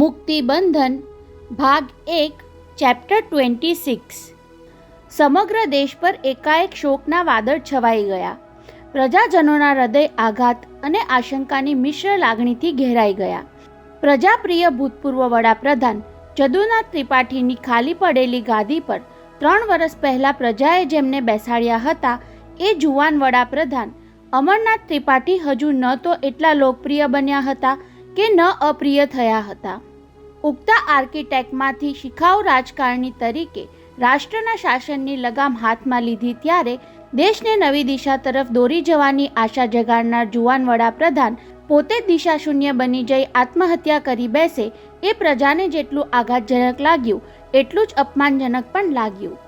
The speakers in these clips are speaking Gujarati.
મુક્તિબંધન ભાગ 1 ચેપ્ટર 26। સમગ્ર દેશ પર એકાએક શોકના વાદળ છવાઈ ગયા। પ્રજાજનોના હૃદય આઘાત અને આશંકાની મિશ્ર લાગણીથી ઘેરાઈ ગયા। પ્રજાપ્રિય ભૂતપૂર્વ વડાપ્રધાન જદુનાથ ત્રિપાઠીની ખાલી પડેલી ગાદી પર 3 વર્ષ પહેલાં પ્રજાએ જેમને બેસાડ્યા હતા એ જુવાન વડાપ્રધાન અમરનાથ ત્રિપાઠી હજુ ન તો એટલા લોકપ્રિય બન્યા હતા કે ન અપ્રિય થયા હતા। ઉગતા આર્કિટેક્ટમાંથી શિખાઉ રાજકારણી તરીકે રાષ્ટ્રના શાસનની લગામ હાથમાં લીધી ત્યારે દેશને નવી દિશા તરફ દોરી જવાની આશા જગાડનાર જુવાન વડાપ્રધાન પોતે દિશાશૂન્ય બની જઈ આત્મહત્યા કરી બેસે એ પ્રજાને જેટલું આઘાતજનક લાગ્યું એટલું જ અપમાનજનક પણ લાગ્યું।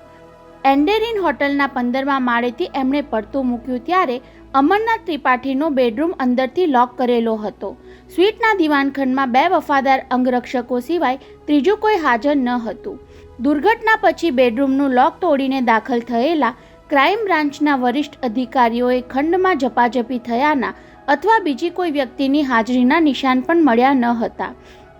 એન્ડેરિન હોટલના 15મા માળેથી એમણે પડતું મૂક્યું ત્યારે અમરનાથ ત્રિપાઠીનો બેડરૂમ અંદરથી લોક કરેલો હતો। સ્વીટના દિવાનખંડમાં 2 વફાદાર અંગરક્ષકો સિવાય ત્રીજું કોઈ હાજર ન હતું। દુર્ઘટના પછી બેડરૂમનું લોક તોડીને દાખલ થયેલા ક્રાઇમ બ્રાન્ચના વરિષ્ઠ અધિકારીઓએ ખંડમાં ઝપાઝપી થયાના અથવા બીજી કોઈ વ્યક્તિની હાજરીના નિશાન પણ મળ્યા ન હતા।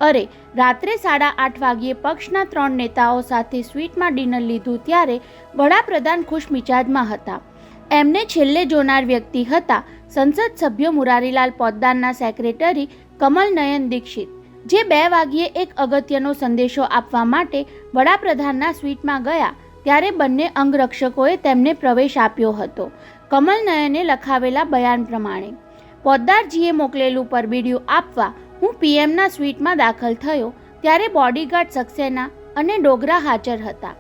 અરે રાત્રે 8:30 વાગ્યે પક્ષના 3 નેતાઓ સાથે સ્વીટમાં ડિનર લીધું ત્યારે વડાપ્રધાન ખુશ મિજાજમાં હતા। એમને છેલ્લે જોનાર વ્યક્તિ હતા સંસદ સભ્ય મુરારીલાલ પોદ્દારના સેક્રેટરી કમલ નયન દીક્ષિત, જે 2 વાગ્યે એક અગત્યનો સંદેશો આપવા માટે વડાપ્રધાનના સ્વીટમાં ગયા ત્યારે બંને અંગરક્ષકોએ તેમને પ્રવેશ આપ્યો હતો। કમલ નયને લખાવેલા બયાન પ્રમાણે પોદ્દારજીએ મોકલેલું પરબીડિયું આપવા હું પીએમના સ્વીટમાં દાખલ થયો ત્યારે બોડીગાર્ડ સક્સેના અને ડોગરા હાજર હતા।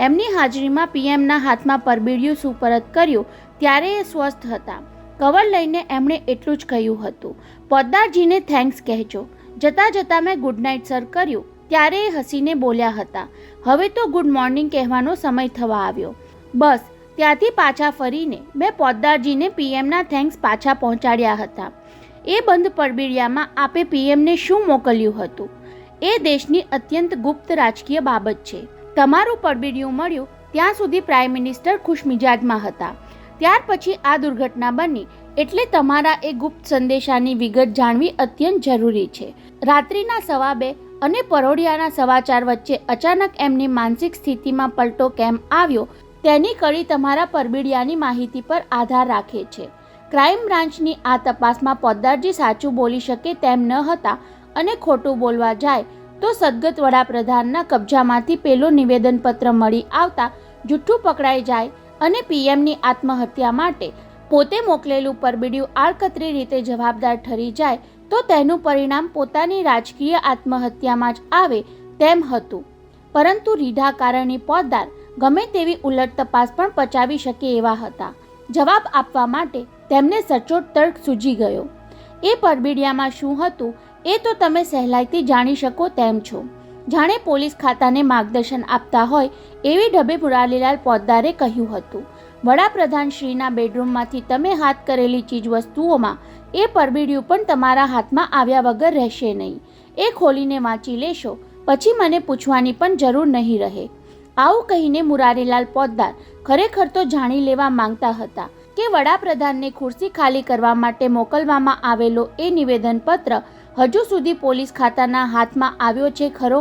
એમની હાજરીમાં પીએમના હાથમાં પરબીડિયું સુપરત કર્યું ત્યારે એ સ્વસ્થ હતા। કવર લઈને એમણે એટલું જ કહ્યું હતું, પોદ્દારજીને થેન્ક્સ કહેજો। જતાં જતાં મેં ગુડ નાઇટ સર કર્યું ત્યારે એ હસીને બોલ્યા હતા, હવે તો ગુડ મોર્નિંગ કહેવાનો સમય થવા આવ્યો। બસ ત્યાંથી પાછા ફરીને મેં પોદ્દારજીને પીએમના થેન્ક્સ પાછા પહોંચાડ્યા હતા। એ બંધ પરબીડિયામાં આપે પીએમને શું મોકલ્યું હતું એ દેશની અત્યંત ગુપ્ત રાજકીય બાબત છે। તમારું પરબીડિયું મળ્યું ત્યાં સુધી પ્રાઇમ મિનિસ્ટર ખુશમિજાજમાં હતા। ત્યાર પછી આ દુર્ઘટના બની એટલે તમારા એ ગુપ્ત સંદેશાની વિગત જાણવી અત્યંત જરૂરી છે। રાત્રિના 2:15 અને પરોઢિયાના 4:15 વચ્ચે અચાનક એમની માનસિક સ્થિતિમાં પલટો કેમ આવ્યો તેની કડી તમારા પરબીડિયાની માહિતી પર આધાર રાખે છે। ક્રાઇમ બ્રાન્ચની આ તપાસમાં પોદ્દારજી સાચું બોલી શકે તેમ ન હતા અને ખોટું બોલવા જાય તો સદગત વડાપ્રધાનના કબજામાંથી પેલો નિવેદનપત્ર મળી આવતા જુઠ્ઠું પકડાઈ જાય અને પીએમની આત્મહત્યા માટે પોતે મોકલેલું પરબીડિયું આડકતરી રીતે જવાબદાર ઠરી જાય તો તેનું પરિણામ પોતાની રાજકીય આત્મહત્યામાં જ આવે તેમ હતું। પરંતુ રીઢા કારણી પોદ્દાર ગમે તેવી ઉલટ તપાસ પણ પચાવી શકે એવા હતા। જવાબ આપવા માટે તેમને સચોટ તર્ક સૂજી ગયો। એ પરબીડિયામાં શું હતું એ તો તમે સહેલાઈથી જાણી શકો તેમ છો। જાણે પોલીસ ખાતાને માર્ગદર્શન આપતા હોય એવી ઢબે મુરારીલાલ પોદ્દારે કહ્યું હતું, વડાપ્રધાન શ્રીના બેડરૂમમાંથી તમે હાથ કરેલી ચીજવસ્તુઓમાં એ પરબીડિયું પણ તમારા હાથમાં આવ્યા વગર રહેશે નહીં। એ ખોલીને વાંચી લેશો પછી મને પૂછવાની પણ જરૂર નહીં રહે। આવું કહીને મુરારીલાલ પોદ્દાર ખરેખર તો જાણી લેવા માંગતા હતા કે વડાપ્રધાનને ખુરશી ખાલી કરવા માટે મોકલવામાં આવેલો એ નિવેદનપત્ર હજુ સુધી પોલીસ ખાતાના હાથમાં આવ્યો છે ખરો?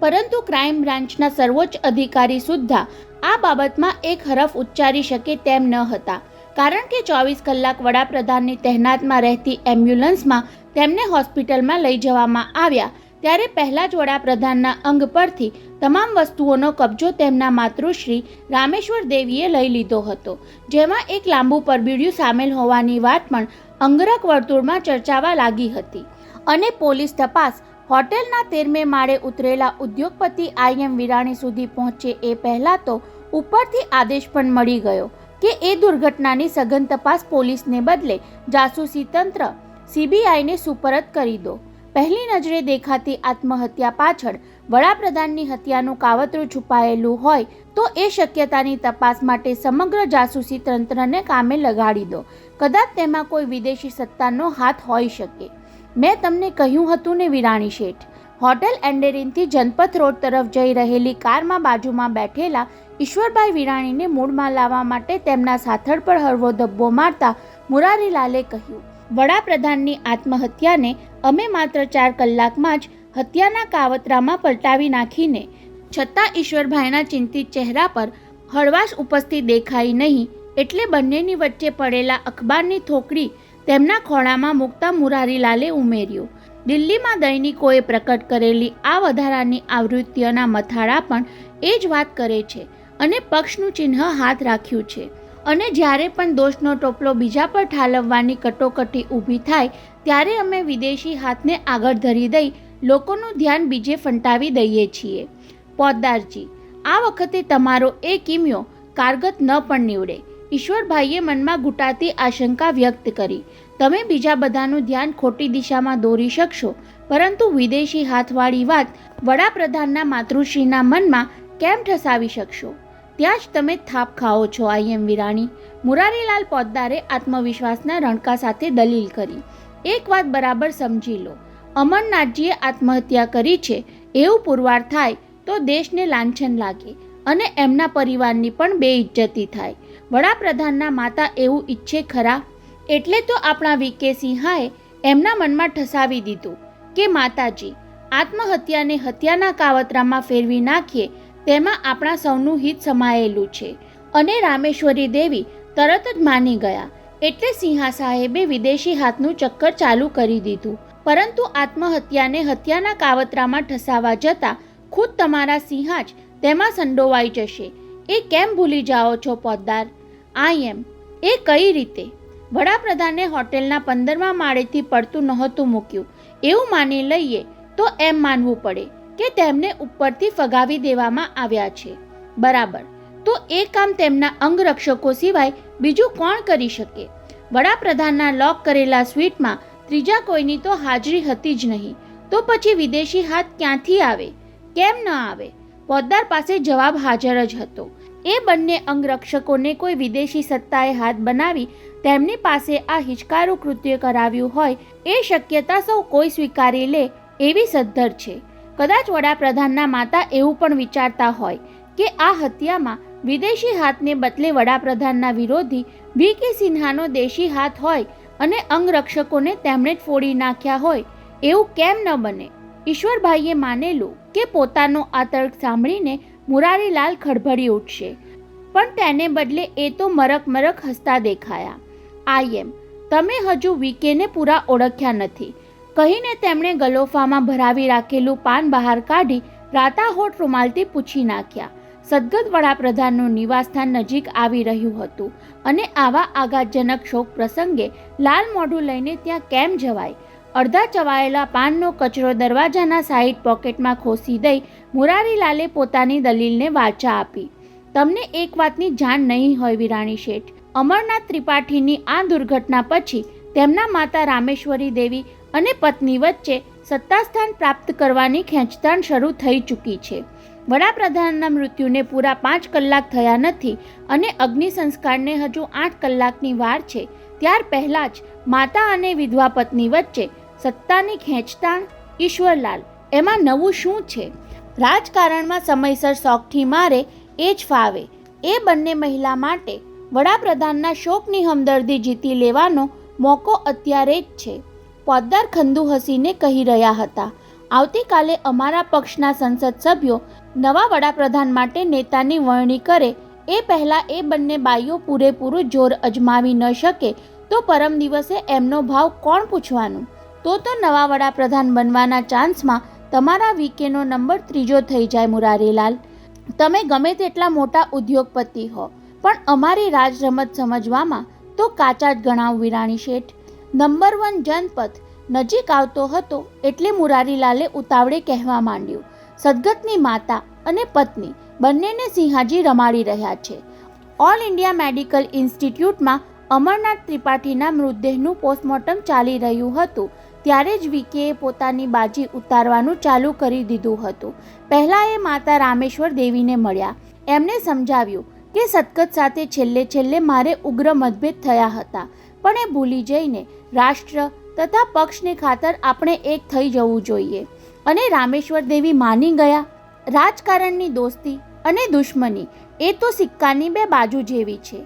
પરંતુ ક્રાઇમ બ્રાન્ચના સર્વોચ્ચ અધિકારી સુદ્ધા આ બાબતમાં એક હરફ ઉચ્ચારી શકે તેમ ન હતા, કારણ કે 24 કલાક વડાપ્રધાનની તહેનાતમાં રહેતી એમ્બ્યુલન્સમાં તેમને હોસ્પિટલમાં લઈ જવામાં આવ્યા ત્યારે પહેલાં જ વડાપ્રધાનના અંગ પરથી તમામ વસ્તુઓનો કબજો તેમના માતૃશ્રી રામેશ્વર દેવીએ લઈ લીધો હતો, જેમાં એક લાંબુ પરબીડિયું સામેલ હોવાની વાત પણ અંગરખ વર્તુળમાં ચર્ચાવા લાગી હતી। અને પોલીસ તપાસ હોટેલના 13મે માળે ઉતરેલા ઉદ્યોગપતિ IM વિરાણી સુધી પહોંચે એ પહેલાં તો ઉપરથી આદેશ પણ મળી ગયો કે એ દુર્ઘટનાની સઘન તપાસ પોલીસને બદલે જાસૂસી તંત્ર CBIને સુપરત કરી દો। પહેલી નજરે દેખાતી આત્મહત્યા પાછળ વડાપ્રધાનની હત્યાનું કાવતરું છુપાયેલું હોય તો એ શક્યતાની તપાસ માટે સમગ્ર જાસૂસી તંત્રને કામે લગાડી દો। કદાચ તેમાં કોઈ વિદેશી સત્તાનો હાથ હોઈ શકે। મેં તમને કહ્યું હતું ને વિરાણી શેઠ, હોટેલ એન્ડેરિનથી જનપથ રોડ તરફ જઈ રહેલી કારમાં બાજુમાં બેઠેલા ઈશ્વરભાઈ વિરાણીને મૂળમાં લાવવા માટે તેમના સાથળ પર હળવો ધબ્બો મારતા મુરારીલાલે કહ્યું, વડાપ્રધાનની આત્મહત્યાને અમે માત્ર 4 કલાકમાં જ હત્યાના કાવતરામાં પલટાવી નાખીને, છતાં ઈશ્વરભાઈના ચિંતિત ચહેરા પર હળવાશ ઉપસ્થિત દેખાઈ નહીં એટલે બંનેની વચ્ચે પડેલા અખબારની થોકડી તેમના ખોળામાં મૂકતા મુરારીલાલે ઉમેર્યું, દિલ્હીમાં દૈનિકોએ પ્રકટ કરેલી આ વધારાની આવૃત્તિઓના મથાળા પણ એ જ વાત કરે છે અને પક્ષનું ચિહ્ન હાથ રાખ્યું છે. અને જ્યારે પણ દોષનો ટોપલો બીજા પર ઠાલવવાની કટોકટી ઊભી થાય ત્યારે અમે વિદેશી હાથને આગળ ધરી દઈ લોકોનું ધ્યાન બીજે ફંટાવી દઈએ છીએ. પોદ્દારજી, આ વખતે તમારો એ કિમિયો કારગત ન પણ નીવડે. ઈશ્વરભાઈએ મનમાં ઘૂંટાતી આશંકા વ્યક્ત કરી. તમે બીજા બધાનું ધ્યાન ખોટી દિશામાં દોરી શકશો, પરંતુ વિદેશી હાથવાળી વાત વડાપ્રધાનના માતૃશ્રીના મનમાં કેમ ઠસાવી શકશો? ત્યાં જ તમે થાપ ખાઓ છો. આઈ વિરાણી, મુરારીલાલ પોદ્દારે આત્મવિશ્વાસના રણકા સાથે દલીલ કરી. એક વાત બરાબર સમજી લો, અમરનાથજીએ આત્મહત્યા કરી છે એવું પુરવાર થાય તો દેશને લાંછન લાગે અને એમના પરિવારની પણ બેઇજ્જતી થાય. વડાપ્રધાનના માતા એવું ઈચ્છે ખરા? એટલે તો આપણા વીકે સિંહાએ એમના મનમાં ઠસાવી દીધું કે માતાજી, આત્મહત્યાને હત્યાના કાવતરામાં ફેરવી નાખીએ તેમાં આપણા સૌનું હિત સમાયેલું છે. અને રામેશ્વરી દેવી તરત જ માની ગયા. એટલે સિંહા સાહેબે વિદેશી હાથનું ચક્કર ચાલુ કરી દીધું. પરંતુ આત્મહત્યાને હત્યાના કાવતરામાં ઠસાવા જતાં ખુદ તમારા સિંહા જ તેમાં સંડોવાઈ જશે. એ કેમ ભૂલી જાઓ છો પોદ્દાર? એ કઈ રીતે? વડાપ્રધાને હોટેલના 15મા માળેથી પડતું નહોતું મૂક્યું એવું માની લઈએ તો એમ માનવું પડે કે તેમને ઉપરથી ફગાવી દેવામાં આવ્યા છે. બરાબર, તો એ કામ તેમના અંગરક્ષકો સિવાય બીજું કોણ કરી શકે? વડાપ્રધાનના લોક કરેલા સ્વીટમાં ત્રીજા કોઈની તો હાજરી હતી જ નહીં. તો પછી વિદેશી હાથ ક્યાંથી આવે? કેમ ન આવે? પોદ્દાર પાસે જવાબ હાજર જ હતો. એ બંને અંગરક્ષકોને કોઈ વિદેશી સત્તાએ હાથ બનાવી તેમની પાસે આ હિચકારું કૃત્ય કરાવ્યું હોય એ શક્યતા સૌ કોઈ સ્વીકારી લે એવી સદ્ધર છે. કદાચ વડાપ્રધાનના માતા એવું પણ વિચારતા હોય કે આ હત્યામાં વિદેશી હાથને બદલે વડાપ્રધાનના વિરોધી વી.કે. સિન્હાનો દેશી હાથ હોય અને અંગરક્ષકોને તેમણે જ ફોડી નાખ્યા હોય. એવું કેમ ન બને? ઈશ્વરભાઈએ માનેલું કે પોતાનો આ તર્ક સાંભળીને મુરારીલાલ ખડભડી ઉઠશે, પણ તેને બદલે એ તો મરક હસતા દેખાયા. તમે હજુ વીકેને પૂરા ઓળખ્યા નથી કહીને તેમણે ગલોફામાં ભરાવી રાખેલું પાન બહાર કાઢી રાતાહોટ રૂમાલથી પૂછી નાખ્યા. સદગત વડાપ્રધાનનું નિવાસસ્થાન નજીક આવી રહ્યું હતું અને આવા આઘાતજનક શોક પ્રસંગે લાલ મોઢું લઈને ત્યાં કેમ જવાય? અડધા ચવાયેલા પાનનો કચરો દરવાજાના સાઈડ પોકેટમાં ખોસી દઈ મુરારીલાલે પોતાની દલીલને વાચા આપી. તમને એક વાતની જાણ નહીં હોય વિરાણી શેઠ, અમરનાથ ત્રિપાઠીની આ દુર્ઘટના પછી તેમના માતા રામેશ્વરી દેવી અને પત્ની વચ્ચે સત્તાસ્થાન પ્રાપ્ત કરવાની ખેંચતાણ શરૂ થઈ ચૂકી છે. વડાપ્રધાનના મૃત્યુને પૂરા 5 કલાક થયા નથી અને અગ્નિ સંસ્કારને હજુ 8 કલાકની વાર છે. ત્યાર પહેલાં જ માતા અને વિધવા પત્ની વચ્ચે સત્તાની ખેંચતાણ. ઈશ્વરલાલ, એમાં નવું શું છે? રાજકારણમાં સમયસર શોખથી મારે એ જ ફાવે. એ બંને મહિલા માટે વડાપ્રધાનના શોકની હમદર્દી જીતી લેવાનો મોકો અત્યારે જ છે. પોદ્દાર ખંદુ હસીને કહી રહ્યા હતા. આવતીકાલે અમારા પક્ષના સંસદ સભ્યો નવા વડાપ્રધાન માટે નેતાની વરણી કરે એ પહેલાં એ બંને બાઈઓ પૂરેપૂરું જોર અજમાવી ન શકે તો પરમ દિવસે એમનો ભાવ કોણ પૂછવાનું? તો નવા વડાપ્રધાન બનવાના ચાન્સમાં તમારા વીકેનો નંબર 3જો થઈ જાય. મુરારીલાલ, તમે ગમે તેટલા મોટા ઉદ્યોગપતિ હો પણ અમારી રાજરમત સમજવામાં તો કાચા જ ગણાવ વિરાણી શેઠ. નંબર 1 જનપથ નજીક આવતો હતો એટલે મુરારીલાલે ઉતાવળે કહેવા માંડ્યું, સદગતની માતા અને પત્ની બંનેને સિંહાજી રમાડી રહ્યા છે. ઓલ ઇન્ડિયા મેડિકલ ઇન્સ્ટિટ્યૂટમાં અમરનાથ ત્રિપાઠીના મૃતદેહનું પોસ્ટમોર્ટમ ચાલી રહ્યું હતું ત્યારે જ વીકેએ પોતાની બાજી ઉતારવાનું ચાલુ કરી દીધું હતું. પહેલાં એ માતા રામેશ્વર દેવીને મળ્યા. એમને સમજાવ્યું કે સદગત સાથે છેલ્લે મારે ઉગ્ર મતભેદ થયા હતા, પણ એ ભૂલી જઈને રાષ્ટ્ર તથા પક્ષને ખાતર આપણે એક થઈ જવું જોઈએ. અને રામેશ્વર દેવી માની ગયા. રાજકારણની દોસ્તી અને દુશ્મની એ તો સિક્કાની 2 બાજુ જેવી છે.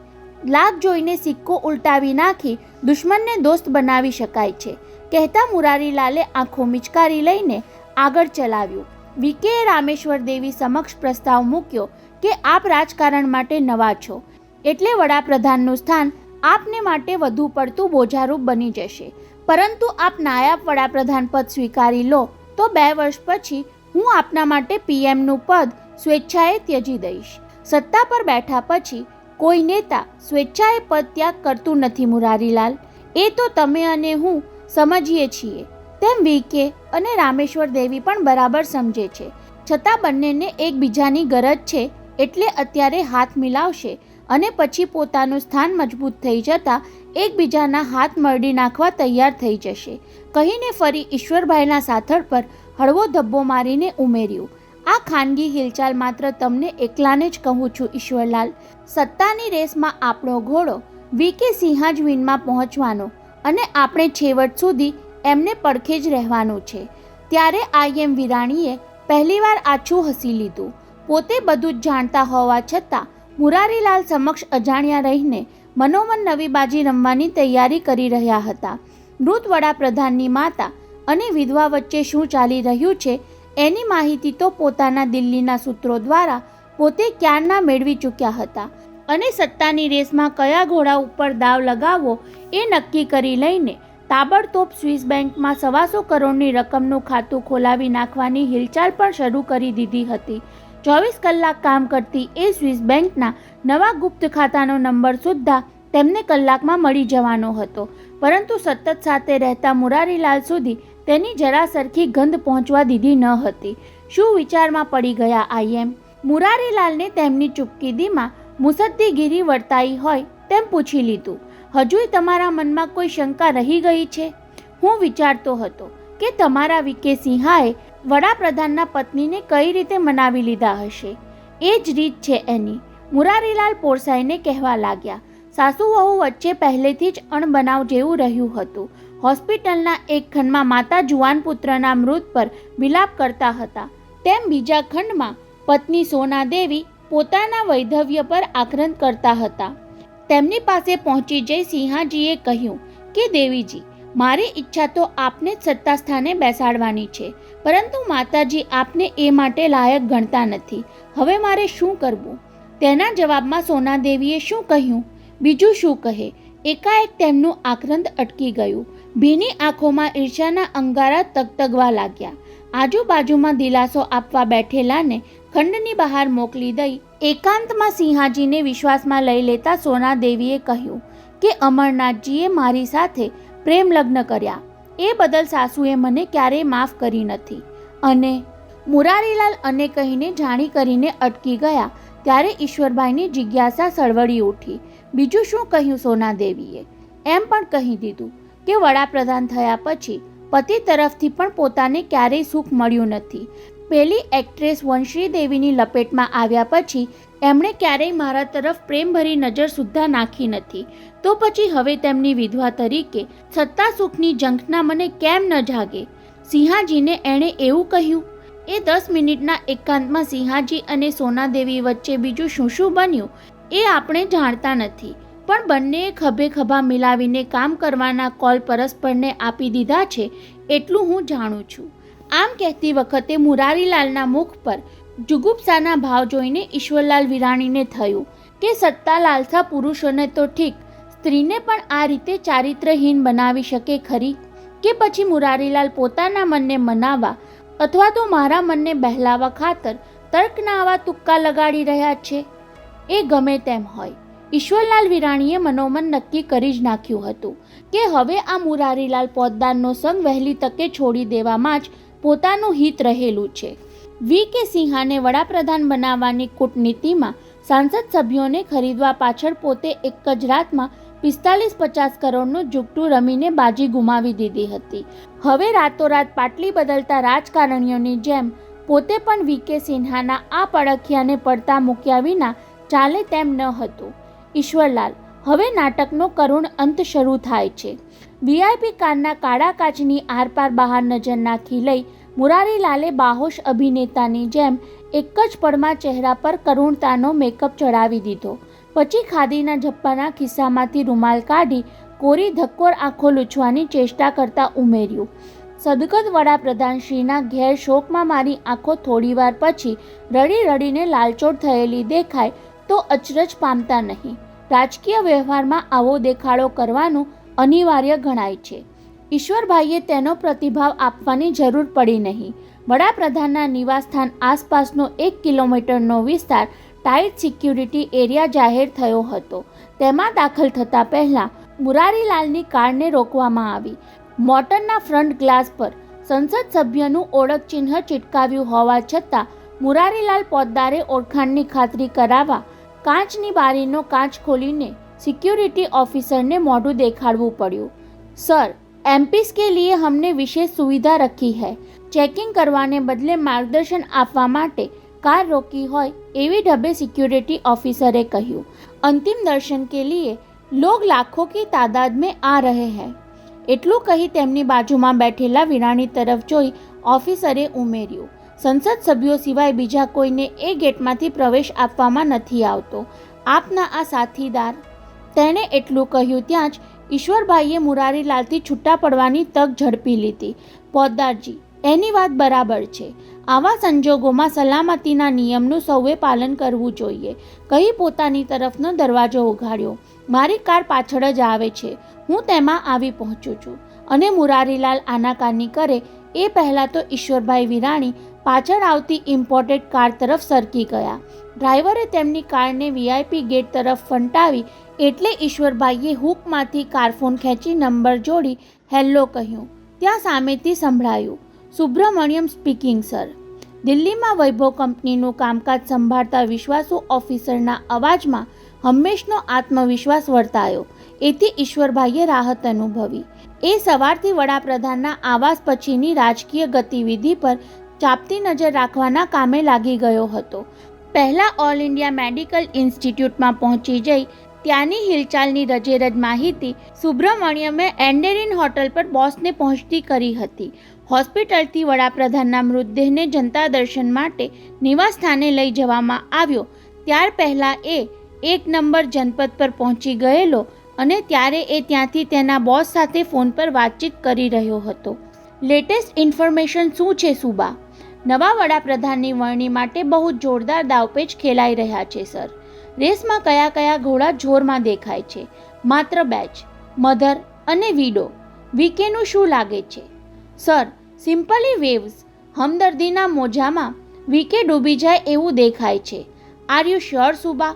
લાગ જોઈને સિક્કો ઉલટાવી નાખી દુશ્મનને દોસ્ત બનાવી શકાય છે, કહેતા મુરારીલાલે આંખો મિચકારી લઈને આગળ ચલાવ્યું. વીકેએ રામેશ્વર દેવી સમક્ષ પ્રસ્તાવ મૂક્યો કે આપ રાજકારણ માટે નવા છો, એટલે વડાપ્રધાનનું સ્થાન આપને માટે વધુ પડતું બોજારૂપ બની જશે. પરંતુ આપ નાયબ વડાપ્રધાન પદ સ્વીકારી લો તો 2 વર્ષ પછી હું આપના માટે પીએમનું પદ સ્વેચ્છાએ ત્યજી દઈશ. સત્તા પર બેઠા પછી કોઈ નેતા સ્વેચ્છાએ પદ ત્યાગ કરતું નથી મુરારીલાલ, એ તો તમે અને હું સમજીએ છીએ. તેમ વીકે અને રામેશ્વર દેવી પણ બરાબર સમજે છે. છતાં બંનેને એકબીજાની ગરજ છે, એટલે અત્યારે હાથ મિલાવશે અને પછી પોતાનું સ્થાન મજબૂત થઈ જતાં એકબીજાના હાથ મરડી નાખવા તૈયાર થઈ જશે, કહીને ફરી ઈશ્વરભાઈના સાથળ પર હળવો ધબ્બો મારીને ઉમેર્યું, આ ખાનગી હિલચાલ માત્ર તમને એકલાને જ કહું છું ઈશ્વરલાલ. સત્તાની રેસમાં આપણો ઘોડો વીકે સિંહા જ વિનમાં પહોંચવાનો અને આપણે છેવટ સુધી એમને પડખે જ રહેવાનું છે. ત્યારે આઈએમ વિરાણીએ પહેલીવાર આછું હસી લીધું. પોતે બધું જ જાણતા હોવા છતાં મુરારીલાલ સમક્ષ અજાણ્યા રહીને મનોમન નવી બાજી રમવાની તૈયારી કરી રહ્યા હતા. મૃત વડાપ્રધાનની માતા અને વિધવા વચ્ચે શું ચાલી રહ્યું છે એની માહિતી તો પોતાના દિલ્હીના સૂત્રો દ્વારા પોતે ક્યારના મેળવી ચૂક્યા હતા અને સત્તાની રેસમાં કયા ઘોડા ઉપર દાવ લગાવવો એ નક્કી કરી લઈને તાબડતોબ સ્વિસ બેંકમાં 125 કરોડની રકમનું ખાતું ખોલાવી નાખવાની હિલચાલ પણ શરૂ કરી દીધી હતી. 24 કલાક કામ કરતી એ સ્વિસ બેંકના નવા ગુપ્ત ખાતાનો નંબર સુદ્ધા તેમને કલાકમાં મળી જવાનો હતો, પરંતુ સતત સાથે રહેતા મુરારીલાલ સુધી તેની જરા સરખી ગંધ પહોંચવા દીધી ન હતી. શું વિચારમાં પડી ગયા આઈએમ? મુરારીલાલને તેમની ચૂપકીદીમાં મુસદ્દીગીરી વર્તાઈ હોય તેમ પૂછી લીધું. હજુય તમારા મનમાં કોઈ શંકા રહી ગઈ છે? હું વિચારતો હતો કે તમારા વીકે સિંહાએ વડાપ્રધાનના પત્નીને કઈ રીતે મનાવી લીધા હશે. એ જ રીત છે એની, મુરારીલાલ પોરસાઈને કહેવા લાગ્યા. સાસુ વહુ વચ્ચે પહેલેથી જ અણબનાવ જેવું રહ્યું હતું. હોસ્પિટલના એક ખંડમાં માતા જુવાન પુત્રના મૃત પર વિલાપ કરતા હતા, તેમ બીજા ખંડમાં પત્ની સોના દેવી પોતાના વૈધવ્ય પર આક્રંદ કરતા હતા. તેમની પાસે પહોંચી જઈ સિંહાજીએ કહ્યું કે દેવીજી, મારી ઈચ્છા તો આપને જ સત્તા સ્થાને બેસાડવાની છે, પરંતુ માતાજી આપને એ માટે લાયક ગણતા નથી. હવે મારે શું કરવું? તેના જવાબમાં સોનાદેવીએ શું કહ્યું? બીજું શું કહે? એકાએક તેમનું આક્રંદ અટકી ગયું. ભીની આંખોમાં ઈર્ષ્યાના અંગારા તગતગવા લાગ્યા. આજુબાજુમાં દિલાસો આપવા બેઠેલાને ખંડની બહાર મોકલી દઈ એકાંતમાં સિંહાજીને વિશ્વાસમાં લઈ લેતા સોનાદેવીએ કહ્યું કે અમરનાથજીએ મારી સાથે પ્રેમ લગ્ન કર્યા, એ બદલ સાસુએ મને ક્યારેય માફ કરી નથી. અને મુરારીલાલ અને કહીને જાણી કરીને અટકી ગયા ત્યારે ઈશ્વરભાઈની જિજ્ઞાસા સળવળી ઉઠી. બીજું શું કહ્યું સોનાદેવીએ? એમ પણ કહી દીધું કે વડાપ્રધાન થયા પછી પતિ તરફથી પણ પોતાને ક્યારેય સુખ મળ્યું નથી. પેલી એક્ટ્રેસ વંશી દેવીની લપેટમાં આવ્યા પછી એમણે ક્યારેય મારા તરફ પ્રેમભરી નજર સુદ્ધા નાખી નથી. તો પછી હવે તેમની વિધવા તરીકે સત્તા સુખની ઝંખના મને કેમ ન જાગે? સિંહાજીને એણે એવું કહ્યું. એ 10 મિનિટના એકાંતમાં સિંહાજી અને સોનાદેવી વચ્ચે બીજું શું શું બન્યું એ આપણે જાણતા નથી, પણ બંનેએ ખભે ખભા મિલાવીને કામ કરવાના કોલ પરસ્પરને આપી દીધા છે એટલું હું જાણું છું. આમ કહેતી વખતે મુરારીલાલના મુખ પર જુગુપ્સાના ભાવ જોઈને ઈશ્વરલાલ વિરાણીને થયું કે સત્તા લાલસા પુરુષોને તો ઠીક, સ્ત્રીને પણ આ રીતે ચારિત્રહીન બનાવી શકે ખરી? કે પછી મુરારીલાલ પોતાના મનને મનાવવા અથવા તો મારા મનને બહેલાવા ખાતર તર્કના આવા તુક્કા લગાડી રહ્યા છે? એ ગમે તેમ હોય, ઈશ્વરલાલ વિરાણીએ મનોમન નક્કી કરી જ નાખ્યું હતું કે હવે આ મુરારીલાલ પોદ્દારનો સંગ વહેલી તકે છોડી દેવામાં જ પોતાનું હિત રહેલું છે. વીકે સિંહાને વડાપ્રધાન બનાવવાની કૂટનીતિમાં સાંસદ સભ્યોને ખરીદવા પાછળ પોતે એક જ રાતમાં 45-50 કરોડનું જુગટું રમીને બાજી ગુમાવી દીધી હતી. હવે રાતોરાત પાટલી બદલતા રાજકારણીઓની જેમ પોતે પણ વીકે સિન્હાના આ પડખિયાને પડતા મૂક્યા વિના ચાલે તેમ ન હતું. ઈશ્વરલાલ, હવે નાટકનો કરુણ અંત શરૂ થાય છે. વીઆઈપી કારના કાળા કાચની આરપાર બહાર નજર નાખી લઈ મુરારીલાલે બાહોશ અભિનેતાની જેમ એક જ પળમાં ચહેરા પર કરુણતાનો મેકઅપ ચડાવી દીધો. પછી ખાદીના ઝપ્પાના ખિસ્સામાંથી રૂમાલ કાઢી કોરી ધક્કોર આંખો લૂછવાની ચેષ્ટા કરતા ઉમેર્યું, સદગત વડાપ્રધાનશ્રીના ઘેર શોકમાં મારી આંખો થોડીવાર પછી રડી રડીને લાલચોળ થયેલી દેખાય તો અચરજ પામતા નહીં. રાજકીય વ્યવહારમાં આવો દેખાડો કરવાનું અનિવાર્ય ગણાય છે. ઈશ્વરભાઈએ તેનો પ્રતિભાવ આપવાની જરૂર પડી નહીં. વડાપ્રધાનના નિવાસસ્થાન આસપાસનો 1 કિલોમીટરનો વિસ્તાર ટાઇટ સિક્યુરિટી એરિયા જાહેર થયો હતો. તેમાં દાખલ થતાં પહેલાં મુરારીલાલની કારને રોકવામાં આવી. મોટરના ફ્રન્ટ ગ્લાસ પર સંસદ સભ્યનું ઓળખ ચિહ્ન ચિટકાવ્યું હોવા છતાં મુરારીલાલ પોદ્દારે ઓળખાણની ખાતરી કરાવવા કાચની બારીનો કાચ ખોલીને સિક્યુરિટી ઓફિસરને મોઢું દેખાડવું પડ્યું. સર, एमपीज के लिए हमने विशेष सुविधा रखी है. चेकिंग करवाने बदले मार्गदर्शन आपवा माटे कार रोकी હોય એવી ઢબે સિક્યુરિટી ઓફિસરે કહ્યું. અંતિમ દર્શન કે लिए लोग लाखों की तादाद में आ रहे हैं. એટલું કહી તેમની બાજુમાં બેઠેલા વિરાણી તરફ જોઈ ઓફિસરે ઉમેર્યું, સંસદ સભ્યો સિવાય બીજા કોઈને એ ગેટમાંથી પ્રવેશ આપવામાં નથી આવતો. આપના આ સાથીદાર. તેણે એટલું કહ્યું ત્યાં જ ઈશ્વરભાઈએ મુરારીલાલથી છૂટા પડવાની તક ઝડપી લીધી. પોદ્દારજી, એની વાત બરાબર છે. આવા સંજોગોમાં સલામતીના નિયમનું સૌએ પાલન કરવું જોઈએ, કહી પોતાની તરફનો દરવાજો ઉઘાડ્યો. મારી કાર પાછળ જ આવે છે, હું તેમાં આવી પહોંચું છું. અને મુરારીલાલ આનાકાની કરે એ પહેલાં તો ઈશ્વરભાઈ વિરાણી પાછળ આવતી ઇમ્પોર્ટેડ કાર તરફ સરકી ગયા. ડ્રાઈવરે તેમની કારને વીઆઈપી ગેટ તરફ ફંટાવી એટલે ઈશ્વરભાઈએ હૂકમાંથી કારફોન ખેંચી નંબર જોડી હેલ્લો કહ્યું. ત્યાં સામેથી સંભળાયું, સુબ્રમણ્યમ સ્પીકિંગ સર. દિલ્હીમાં વૈભવ કંપનીનું કામકાજ સંભાળતા વિશ્વાસુ ઓફિસરના અવાજમાં હંમેશનો આત્મવિશ્વાસ વર્તાયો. એથી ઈશ્વરભાઈએ રાહત અનુભવી. એ સવારથી વડાપ્રધાનના આવાસ પછીની રાજકીય ગતિવિધિ પર ચાપતી નજર રાખવાના કામે લાગી ગયો હતો. પહેલાં ઓલ ઇન્ડિયા મેડિકલ ઇન્સ્ટિટ્યૂટમાં પહોંચી જઈ ત્યાંની હિલચાલની રજેરજ માહિતી સુબ્રમણ્યમે એન્ડેરિન હોટલ પર બોસને પહોંચતી કરી હતી. હોસ્પિટલથી વડાપ્રધાનના મૃતદેહને જનતા દર્શન માટે નિવાસસ્થાને લઈ જવામાં આવ્યો. ત્યાર પહેલાં એ 1 નંબર જનપદ પર પહોંચી ગયેલો અને ત્યારે એ ત્યાંથી તેના બોસ સાથે ફોન પર વાતચીત કરી રહ્યો હતો. લેટેસ્ટ ઇન્ફોર્મેશન શું છે સુબા? નવા વડાપ્રધાનની વરણી માટે બહુ જોરદાર દાવપેચ ખેલાઈ રહ્યા છે સર. રેસમાં કયા કયા ઘોડા જોરમાં દેખાય છે? માત્ર 2 જ, મધર અને વિડો. વીકેનું શું લાગે છે? Sir, simply waves. હમદર્દીના મોજામાં વીકે ડૂબી જાય એવું દેખાય છે. Are you sure Suba?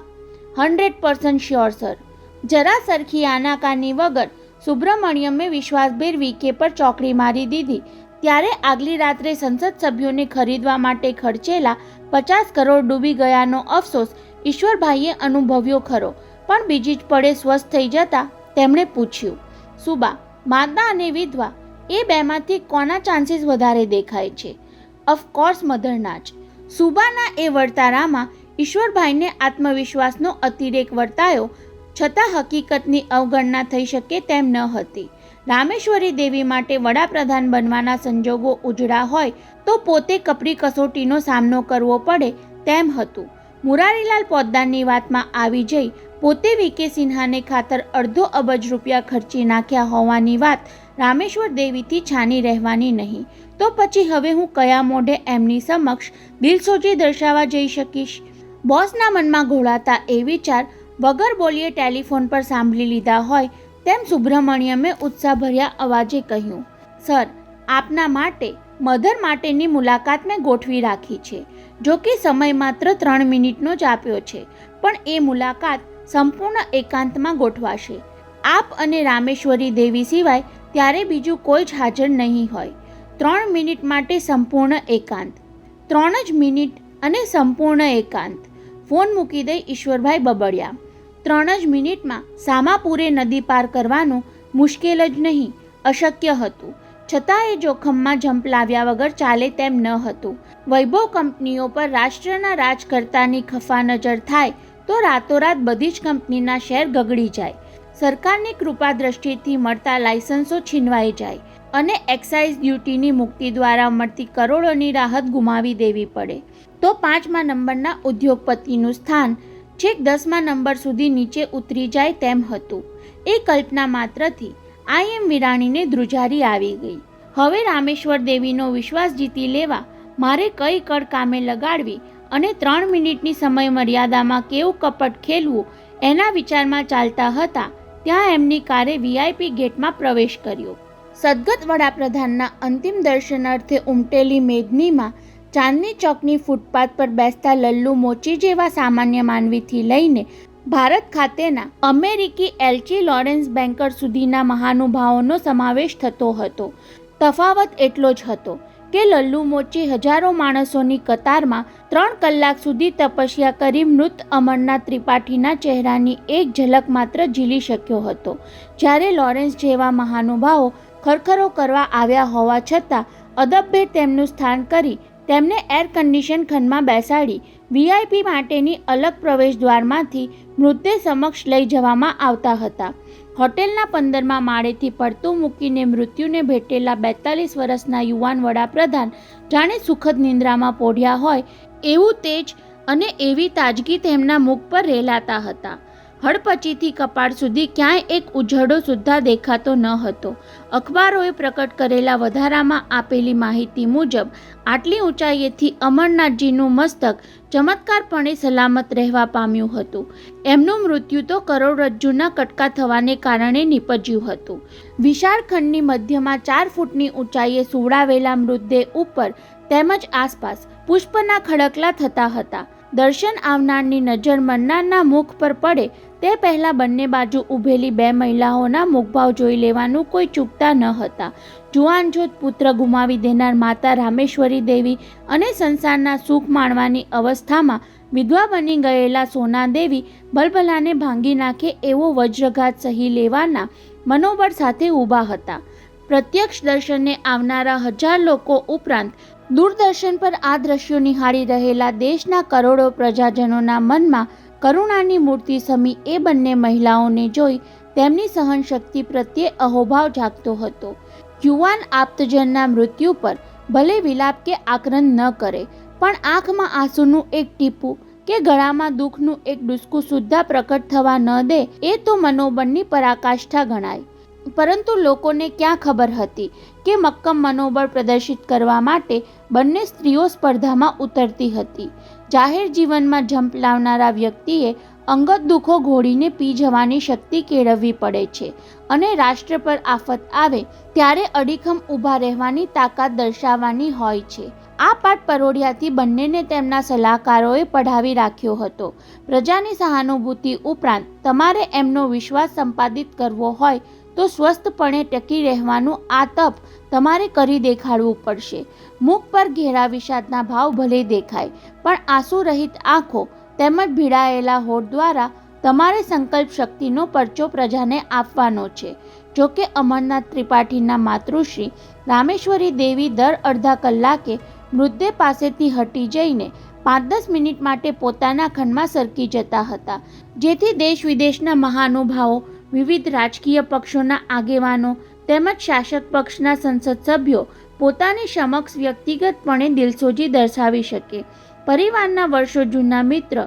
100% sure sir. જરા સરખી આનાકાની વગર સુબ્રમણ્યમે વિશ્વાસભેર વીકે પર ચોકડી મારી દીધી. ત્યારે આગલી રાત્રે સંસદ સભ્યોને ખરીદવા માટે ખર્ચેલા 50 કરોડ ડૂબી ગયાનો અફસોસ ઈશ્વરભાઈએ અનુભવ્યો ખરો, પણ બીજી જ પડે સ્વસ્થ થઈ જતા તેમણે પૂછ્યું, સુબા, માદા અને વિધવા એ બેમાંથી કોના ચાન્સીસ વધારે દેખાય છે? ઓફકોર્સ મધરના જ. સુબાના એ વર્તારામાં ઈશ્વરભાઈને આત્મવિશ્વાસનો અતિરેક વર્તાયો, છતાં હકીકતની અવગણના થઈ શકે તેમ ન હતી. રામેશ્વરી દેવી માટે વડાપ્રધાન બનવાના સંજોગો ઉજળા હોય તો પોતે કપરી કસોટીનો સામનો કરવો પડે તેમ હતું. મુરારીલાલ પોદ્દારની વાતમાં આવી જઈ પોતે વીકે સિન્હાને ખાતર ₹1.5 અબજ ખર્ચી નાખ્યા હોવાની વાત રામેશ્વર દેવીથી છાની રહેવાની નહીં. તો પછી હવે હું કયા મોઢે એમની સમક્ષ દિલસોજી દર્શાવવા જઈ શકીશ? બોસના મનમાં ઘોળાતા એ વિચાર વગર બોલીએ ટેલિફોન પર સાંભળી લીધા હોય તેમ સુબ્રમણ્યમે ઉત્સાહભર્યા અવાજે કહ્યું, સર, આપના માટે મધર માટેની મુલાકાત મેં ગોઠવી રાખી છે. જો કે સમય માત્ર 3 મિનિટનો જ આપ્યો છે, પણ એ મુલાકાત સંપૂર્ણ એકાંતમાં ગોઠવાશે. આપ અને રામેશ્વરી દેવી સિવાય ત્યારે બીજું કોઈ જ હાજર નહીં હોય. 3 મિનિટ માટે સંપૂર્ણ એકાંત. 3 જ મિનિટ અને સંપૂર્ણ એકાંત. ફોન મૂકી દઈ ઈશ્વરભાઈ બબડ્યા. 3 જ મિનિટમાં સામાપુરે નદી પાર કરવાનું મુશ્કેલ જ નહીં, અશક્ય હતું. છતાં એ જોખમમાં ઝંપલાવ્યા વગર ચાલે તેમ ન હતું. વૈભવ કંપનીઓ પર રાષ્ટ્રના રાજકર્તાની ખફા નજર થાય તો રાતોરાત બધી જ કંપનીના શેર ગગડી જાય, સરકારની કૃપા દ્રષ્ટિથી મળતા લાયસન્સો છીનવાઈ જાય અને એક્સાઇઝ ડ્યુટીની મુક્તિ દ્વારા મળતી કરોડોની રાહત ગુમાવી દેવી પડે તો 5મા નંબરના ઉદ્યોગપતિનું સ્થાન છેક 10મા નંબર સુધી નીચે ઉતરી જાય તેમ હતું. એ કલ્પના માત્રથી IM વિરાણીને ધ્રુજારી આવી ગઈ. હવે રામેશ્વર દેવીનો વિશ્વાસ જીતી લેવા મારે કઈ કળ કામે લગાડવી અને 3 મિનિટની સમય મર્યાદામાં કેવું કપટ ખેલવું એના વિચારમાં ચાલતા હતા ત્યાં એમની કારે VIP ગેટમાં પ્રવેશ કર્યો. સદગત વડાપ્રધાનના અંતિમ દર્શનાર્થે ઉમટેલી મેદનીમાં ચાંદની ચોકની ફૂટપાથ પર બેસતા લલ્લુ મોચી જેવા સામાન્ય માનવીથી લઈને ભારત ખાતેના અમેરિકી એલ્ચી લોરેન્સ બેન્કર સુધીના મહાનુભાવોનો સમાવેશ થતો હતો. તફાવત એટલો જ હતો કે લલ્લુ મોચી હજારો માણસોની કતારમાં 3 કલાક સુધી તપસ્યા કરી મૃત અમરનાથ ત્રિપાઠીના ચહેરાની એક ઝલક માત્ર ઝીલી શક્યો હતો, જ્યારે લોરેન્સ જેવા મહાનુભાવો ખરખરો કરવા આવ્યા હોવા છતાં અદબભેર તેમનું સ્થાન કરી તેમને એર કન્ડિશન ખંડમાં બેસાડી VIP માટેની અલગ પ્રવેશ દ્વારમાંથી મૃતદેહ સમક્ષ લઈ જવામાં આવતા હતા. હોટેલના 15મા માળેથી પડતું મૂકીને મૃત્યુને ભેટેલા 42 વર્ષના યુવાન વડાપ્રધાન જાણે સુખદ નિંદ્રામાં પોઢ્યા હોય એવું તેજ અને એવી તાજગી તેમના મુખ પર રેલાતા હતા. હડપચીથી કપાળ સુધી ક્યાંય એક ઉઝરડો સુદ્ધા દેખાતો ન હતો. અખબારોએ પ્રકટ કરેલા વધારામાં આપેલી માહિતી મુજબ આટલી ઊંચાઈએથી અમરનાથજીનું મસ્તક ચમત્કારપણે સલામત રહેવા પામ્યું હતું. એમનું મૃત્યુ તો કરોડરજ્જુના કટકા થવાને કારણે નીપજ્યું હતું. વિશાળ ખંડની મધ્યમાં 4 ફૂટની ઊંચાઈએ સુવડાવેલા મૃતદેહ ઉપર તેમજ આસપાસ પુષ્પના ખડકલા થતા હતા. દર્શન આવનારની નજર મરનારના મુખ પર પડે તે પહેલાં બંને બાજુ ઊભેલી 2 મહિલાઓના મુખભાવ જોઈ લેવાનું કોઈ ચૂકતા ન હતા. જુવાનજોત પુત્ર ગુમાવી દેનાર માતા રામેશ્વરી દેવી અને સંસારના સુખ માણવાની અવસ્થામાં વિધવા બની ગયેલા સોના દેવી ભલભલાને ભાંગી નાખે એવો વજ્રઘાત સહી લેવાના મનોબળ સાથે ઊભા હતા. પ્રત્યક્ષ દર્શને આવનારા 1000 લોકો ઉપરાંત દૂરદર્શન પર આ દ્રશ્યો નિહાળી રહેલા દેશના કરોડો પ્રજાજનોના મનમાં કરુણાની મૂર્તિ સમી એ બંને મહિલાઓને જોઈ તેમની સહનશક્તિ પ્રત્યે અહોભાવ જાગતો હતો. યુવાન આપ્તજનના મૃત્યુ પર ભલે વિલાપ કે આક્રંદ ન કરે, પણ આંખમાં આંસુનું એક ટીપું કે ગળામાં દુઃખનું એક ડૂસકું સુદ્ધા પ્રકટ થવા ન દે એ તો મનોબળની પરાકાષ્ઠા ગણાય. પરંતુ લોકોને ક્યાં ખબર હતી કે મક્કમ મનોબળ પ્રદર્શિત કરવા માટે બંને સ્ત્રીઓ સ્પર્ધામાં ઉતરતી હતી. જાહેર જીવનમાં જંપ લાવનારા વ્યક્તિએ અંગત દુઃખો ઘોડીને પી જવાની શક્તિ કેળવવી પડે છે અને રાષ્ટ્ર પર આફત આવે ત્યારે અડીખમ ઊભા રહેવાની તાકાત દર્શાવવાની હોય છે. આ પાઠ પરોઢિયાથી બંનેને તેમના સલાહકારોએ પઢાવી રાખ્યો હતો. પ્રજાની સહાનુભૂતિ ઉપરાંત તમારે એમનો વિશ્વાસ સંપાદિત કરવો હોય તો સ્વસ્થપણે ટકી રહેવાનું આ તપ તમારે કરી દેખાડવું પડશે. મુખ પર ઘેરા વિષાદના ભાવ ભલે દેખાય, પણ આંસુ રહિત આંખો તેમજ ભીડાયેલા હોઠ દ્વારા તમારે સંકલ્પ શક્તિનો પરચો પ્રજાને આપવાનો છે. જોકે અમરનાથ ત્રિપાઠીના માતૃશ્રી રામેશ્વરી દેવી દર અડધા કલાકે મૃતદેહ પાસેથી હટી જઈને 5-10 મિનિટ માટે પોતાના ખંડમાં સરકી જતા હતા, જેથી દેશ વિદેશના મહાનુભાવો, વિવિધ રાજકીય પક્ષોના આગેવાનો તેમજ શાસક પક્ષના સંસદ સભ્યો પોતાની સમક્ષ વ્યક્તિગતપણે દિલસોજી દર્શાવી શકે. પરિવારના વર્ષો જૂના મિત્ર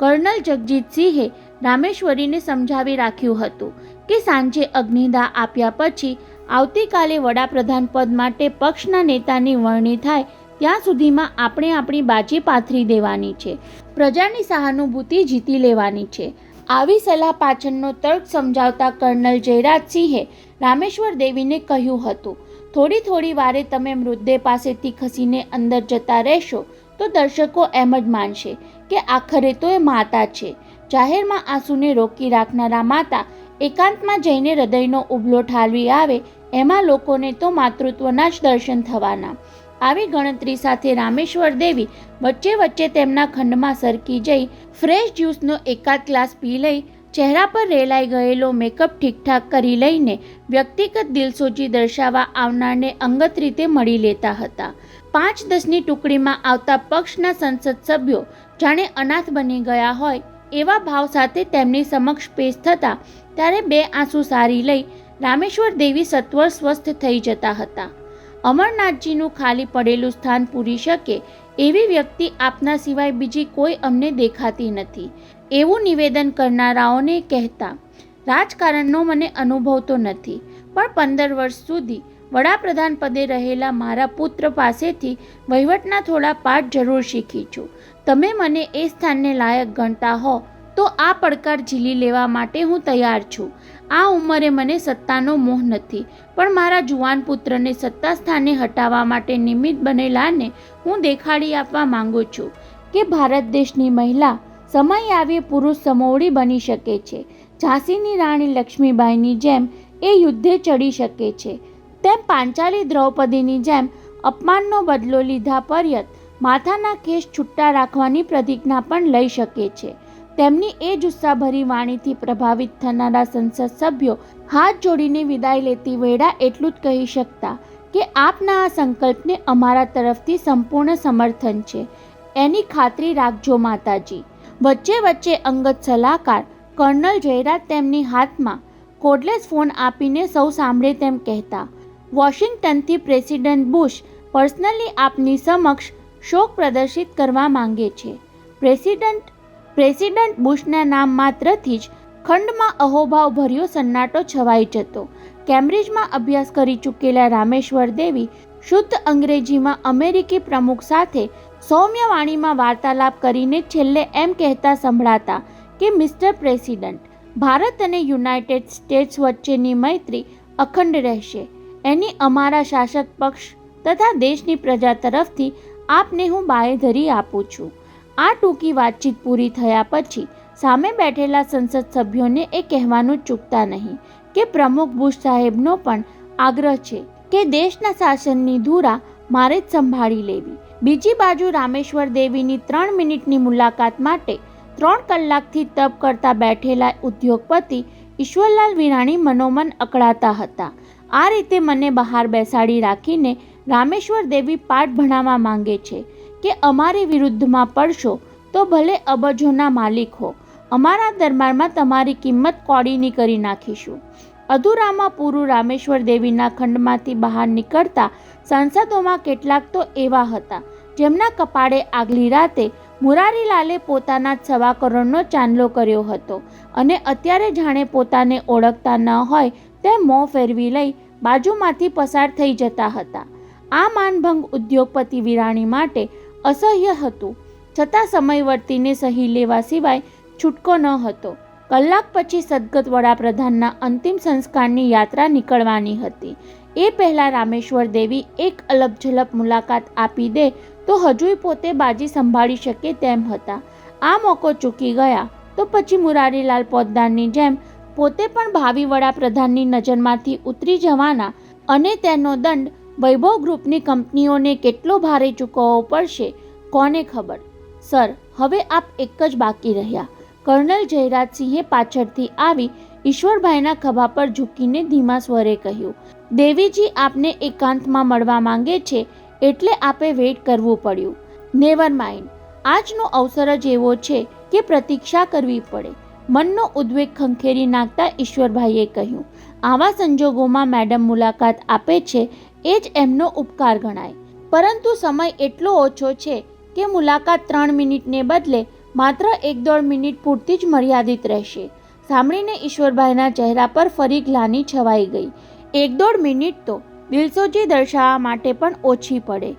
કર્નલ જગજીતસિંહે રામેશ્વરીને સમજાવી રાખ્યું હતું કે સાંજે અગ્નિદાહ આપ્યા પછી આવતીકાલે વડાપ્રધાન પદ માટે પક્ષના નેતાની વરણી થાય ત્યાં સુધીમાં આપણે આપણી બાજી પાથરી દેવાની છે, પ્રજાની સહાનુભૂતિ જીતી લેવાની છે. આવી સલાહ પાછળનો તર્ક સમજાવતા કર્નલ જયરાજસિંહે રામેશ્વર દેવીને કહ્યું હતું, થોડી વારે તમે મૃતદેહ પાસેથી ખસીને અંદર જતા રહેશો તો દર્શકો એમ જ માનશે કે આખરે તો એ માતા છે. જાહેરમાં આંસુને રોકી રાખનારા માતા એકાંતમાં જઈને હૃદયનો ઉબલો ઠાલવી આવે એમાં લોકોને તો માતૃત્વના જ દર્શન થવાના. આવી ગણતરી સાથે રામેશ્વર દેવી વચ્ચે તેમના ખંડમાં સરકી જઈ ફ્રેશ જ્યુસનો એકાદ ગ્લાસ પી લઈ ચહેરા પર રેલાઈ ગયેલો મેકઅપ ઠીકઠાક કરી લઈને વ્યક્તિગત દિલસોજી દર્શાવવા આવનારને અંગત રીતે મળી લેતા હતા. 5-10ની ટુકડીમાં આવતા પક્ષના સંસદ સભ્યો જાણે અનાથ બની ગયા હોય એવા ભાવ સાથે તેમની સમક્ષ પેશ થતા ત્યારે 2 આંસુ સારી લઈ રામેશ્વર દેવી સત્વર સ્વસ્થ થઈ જતા હતા. અમરનાથજીનું ખાલી પડેલું સ્થાન પૂરી શકે એવી વ્યક્તિ આપના સિવાય બીજી કોઈ અમને દેખાતી નથી એવું નિવેદન કરનારાઓને કહેતા, રાજકારણનો મને અનુભવ તો નથી, પણ 15 વર્ષ સુધી વડાપ્રધાન પદે રહેલા મારા પુત્ર પાસેથી વહીવટના થોડા પાઠ જરૂર શીખી છું. તમે મને એ સ્થાનને લાયક ગણતા હો તો આ પડકાર ઝીલી લેવા માટે હું તૈયાર છું. આ ઉંમરે મને સત્તાનો મોહ નથી, પણ મારા જુવાન પુત્રને સત્તા સ્થાને હટાવવા માટે નિમિત્ત બનેલાને હું દેખાડી આપવા માંગુ છું કે ભારત દેશની મહિલા સમય આવ્યે પુરુષ સમોવડી બની શકે છે. ઝાંસીની રાણી લક્ષ્મીબાઈની જેમ એ યુદ્ધે ચડી શકે છે, તેમ પાંચાલી દ્રૌપદીની જેમ અપમાનનો બદલો લીધા પર્યત માથાના કેશ છૂટા રાખવાની પ્રતિજ્ઞા પણ લઈ શકે છે. તેમની એ જુસ્સાભરી વાણીથી પ્રભાવિત થનારા સંસદ સભ્યો હાથ જોડીને વિદાય લેતી વેળા એટલું જ કહી શકતા કે આપના આ સંકલ્પને અમારા તરફથી સંપૂર્ણ સમર્થન છે, એની ખાતરી રાખજો માતાજી. વચ્ચે વચ્ચે અંગત સલાહકાર કર્નલ જયરાજ તેમની હાથમાં કોર્ડલેસ ફોન આપીને સૌ સાંભળે તેમ કહેતા, વોશિંગ્ટનથી પ્રેસિડેન્ટ બુશ પર્સનલી આપની સમક્ષ શોક પ્રદર્શિત કરવા માંગે છે. પ્રેસિડેન્ટ બુશના નામ માત્રથી જ ખંડમાં અહોભાવ ભર્યો સન્નાટો છવાઈ જતો. કેમ્બ્રિજમાં અભ્યાસ કરી ચૂકેલા રામેશ્વર દેવી શુદ્ધ અંગ્રેજીમાં અમેરિકી પ્રમુખ સાથે સૌમ્ય વાણીમાં વાર્તાલાપ કરીને છેલ્લે એમ કહેતા સંભળાતા કે મિસ્ટર પ્રેસિડન્ટ, ભારત અને યુનાઇટેડ સ્ટેટ્સ વચ્ચેની મૈત્રી અખંડ રહેશે. એની અમારા શાસક પક્ષ તથા દેશની પ્રજા તરફથી આપને હું બાંયધરી આપું છું. આ ટૂંકી વાતચીત પૂરી થયા પછી સામે બેઠેલા સંસદ સભ્યોને એ કહેવાનું ચૂકતા નહીં કે પ્રમુખ બુશ સાહેબનો પણ આગ્રહ છે કે દેશના શાસનની ધુરા મારે જ સંભાળી લેવી. બીજી બાજુ રામેશ્વર દેવીની 3 મિનિટની મુલાકાત માટે 3 કલાકથી તપ કરતા બેઠેલા ઉદ્યોગપતિ ઈશ્વરલાલ વિરાણી મનોમન અકળાતા હતા. આ રીતે મને બહાર બેસાડી રાખીને રામેશ્વર દેવી પાઠ ભણાવવા માંગે છે કે અમારી વિરુદ્ધમાં પડશો તો ભલે અબજોના માલિક હો, અમારા દરબારમાં તમારી કિંમત કોડીની કરી નાખીશું. અધૂરામાં પૂરું રામેશ્વર દેવીના ખંડમાંથી બહાર નીકળતા સાંસદોમાં કેટલાક તો એવા હતા જેમના કપાળે આગલી રાતે મુરારીલાલે પોતાના જ 1.25 કરોડનો ચાંદલો કર્યો હતો અને અત્યારે જાણે પોતાને ઓળખતા ન હોય તેમ મોં ફેરવી લઈ બાજુમાંથી પસાર થઈ જતા હતા. આ માનભંગ ઉદ્યોગપતિ વિરાણી માટે અસહ્ય હતું, છતાં સમય વર્તીને સહી લેવા સિવાય છૂટકો ન હતો. કલાક પછી સદગત વડાપ્રધાનના અંતિમ સંસ્કારની યાત્રા નીકળવાની હતી. એ પહેલાં રામેશ્વર દેવી એક અલગ ઝલક મુલાકાત આપી દે તો હજુય પોતે બાજી સંભાળી શકે તેમ હતા. આ મોકો ચૂકી ગયા તો પછી મુરારીલાલ પોદ્દારની જેમ પોતે પણ ભાવિ વડાપ્રધાનની નજરમાંથી ઉતરી જવાના અને તેનો દંડ વૈભવ ગ્રુપની કંપનીઓને કેટલો ભારે ચૂકવવો પડશે કોને ખબર. સર, હવે આપ એક જ બાકી રહ્યા. કર્નલ જયરાજસિંહે પાછળથી આવી ઈશ્વરભાઈના ખભા પર ઝૂકીને ધીમા સ્વરે કહ્યું, દેવીજી આપને એકાંતમાં મળવા માંગે છે એટલે આપે વેઇટ કરવું પડ્યું. નેવર માઇન્ડ, આજનો અવસર જ એવો છે કે પ્રતીક્ષા કરવી પડે. મનનો ઉદ્વેગ ખંખેરી નાખતા ઈશ્વરભાઈએ કહ્યું, આવા સંજોગોમાં મેડમ મુલાકાત આપે છે એ જ એમનો ઉપકાર ગણાય, પરંતુ સમય એટલો ઓછો છે કે મુલાકાત 3 મિનિટને બદલે માત્ર 1-1.5 મિનિટ પૂરતી જ મર્યાદિત રહેશે. સાંભળીને ઈશ્વરભાઈના ચહેરા પર ફરી ગ્લાનિ છવાઈ ગઈ. 1-1.5 મિનિટ તો દિલસોજી દર્શાવવા માટે પણ ઓછી પડે,